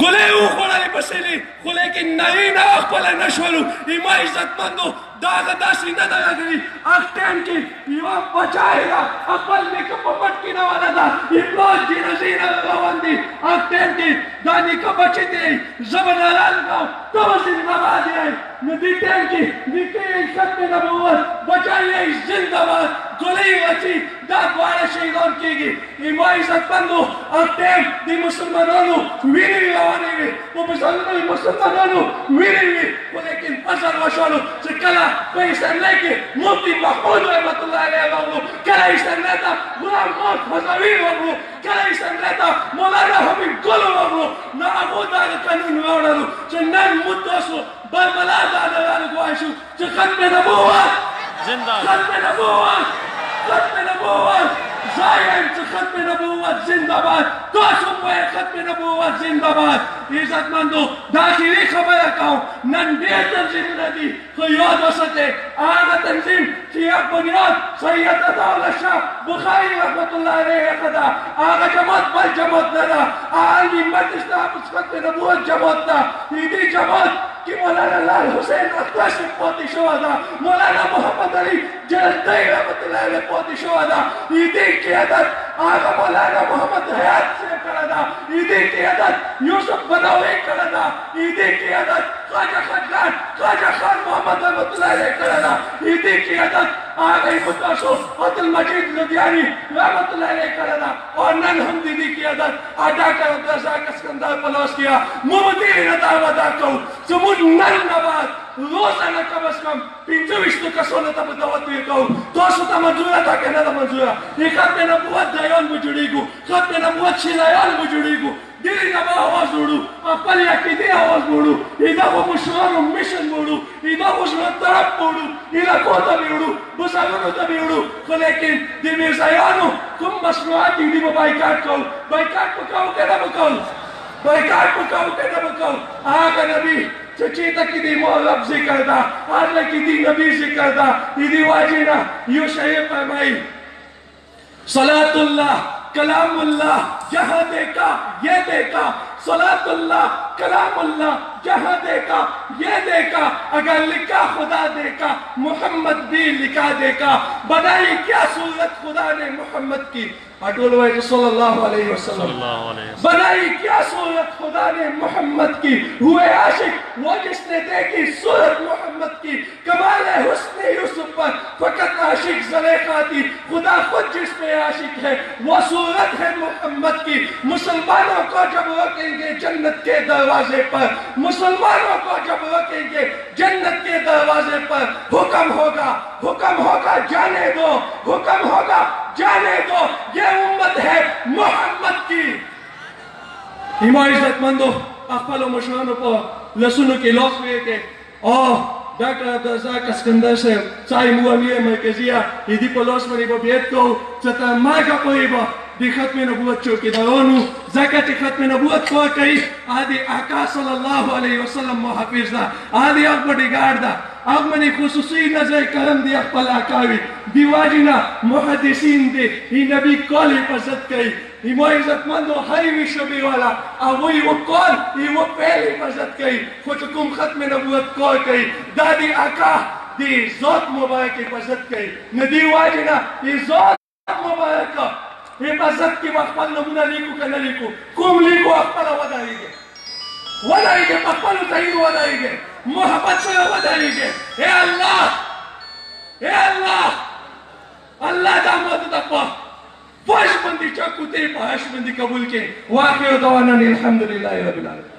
ګلې وخوړلې بسلې خو لیکن نارینه خپله نه شولو ایما عزتمندو دا هغه داسې نه ده راغلي هغه ټایم کې یوه بچای ده خپل نیکه په پټ کې نواله ده امروز جنازې نه روان دي هغه ټایم کې دا نیکه بچې دی زه به نارالګم ته به زنده‌باد یې نو دې ټایم کې نیکه یې ختم نبوت بچای یې زنده‌باد ګلې بچي دا دواړه شهیدان کېږي ایما عزتمندو هغه ټایم د مسلمانانو وینې روانې وې په مسلمانانو مسلمانانو وینې وې خو لیکن فصل وشولو چې کله په اسلامي کې مفتي محمود رحمت الله علیه راغلو کله اسلامي ته غلام محمد فضلوي راغلو کله اسلامي ته مولانا حبیب ګل راغلو نو هغو دغه قانون راوړلو چې نن موږ تاسو برملا دانه ګواښ شو چې ختم نبوت ختم نبوت ختم نبوت زایم چې ختم نبوت زنده‌باد تاسو وایئ ختم نبوت زنده‌باد عزتمندو دا اخري خبره کوم نن ډېر تنظیمونه دي خو یاد وساتئ هغه تنظیم چې یو بنیاد سید عطاالله شاه بخاري رحمت الله علیه ده هغه جماعت بل جماعت نه ده هغه همت اسلام ختم نبوت جماعت ده دې جماعت کې مولانا لال حسین اختر صاحب پاتې شوی ده مولانا محمد علي جلندی رحمت الله علیه پاتې شوی ده دې قیادت هغه مولانا محمد حیات صاحب کړی ده دې قیادت یوسف بداوي کړی ده دې قیادت خواجه خان محمد رحمت الله علیه کړی ده دې قیادت هغه تاسو عبدالمجید لودیاني رحمت الله علیه کړی ده او نن هم دې قیادت ډاکټر عبدالرزاق اسکندر په لاس کې مبتدی نه دا ودا کوو زموږ نن نه بعد روزانه کم از کم 25 کسانو ته به دعوت ورکوو تاسو ته منظوره ده که نه ده منظوره د ختم نبوت دایان به جوړېږو ختم نبوت شیلایان به جوړېږو دې نه به اواز وړو خپلې عقیدې اواز وړو دغو مشرانو مشن وړو دغو زړه طرف وړو علاقو ته به وړو بزرګانو ته به وړو خو لیکن د میرزایانو کوم مصنوعات دي دوی به بایکاټ کوو بایکاټ به کوو که نه به کوو بایکاټ به کوو که نه به کوو هغه نبي چچیتا کی دی رب ذکر دا آدھا کی دی نبی ذکر دا دی واجینا یو شہر فرمائی صلاة اللہ کلام اللہ جہاں دیکھا یہ دیکھا صلاة اللہ کلام اللہ جہاں دیکھا یہ دیکھا اگر لکھا خدا دیکھا محمد بھی لکھا دیکھا بنائی کیا صورت خدا نے محمد کی صلی اللہ علیہ وسلم بنائی کیا صورت خدا نے محمد کی ہوئے عاشق وہ جس نے دیکھی صورت محمد کی کمال حسن یوسف پر فقط عاشق زلیخا تھی خدا خود جس پہ عاشق ہے وہ صورت ہے محمد کی مسلمانوں کو جب رکھیں گے جنت کے دروازے پر مسلمانوں کو جب رکھیں گے جنت کے دروازے پر حکم ہوگا جانے دو حکم ہوگا جانے دو یہ امت ہے محمد کی ایما عزتمندو اخپل مشرانو په لسونو کې لاس ویته ډاکټر عبدالرزاق اسکندر صاحب څای مو امیر مرکزیه دې په لاس باندې به بیت کوو چې تر مرګه پورې به د ختم نبوت چوکیدارانو ځکه چې ختم نبوت کار کوي د آقا صلی الله علیه وسلم محافظ ده د هغه بډیګارډ ده هغه باندې خصوصي نظر کرم دی خپل آقاوي دی واجینا محدثین دی نبی کال حفاظت کوي ایما عزتمندو هر شبی والا هغوی یو کال یو فعل حفاظت کوي خو چې کوم ختم نبوت کار کوي دا د آقا د ذات مبارک حفاظت کوي نه دی واجینا د ذات مبارک حفاظت کې خپل نمونه لیکو که نه لیکو کوم لیکو خپله ودرېږي په خپلو تعین ودرېږي محبت سره ودرېږي اے الله الله دا ماته ته په فرش باندې چاکو ته په حش باندې قبول کړي واخر دعوانا الحمدلله رب العالمین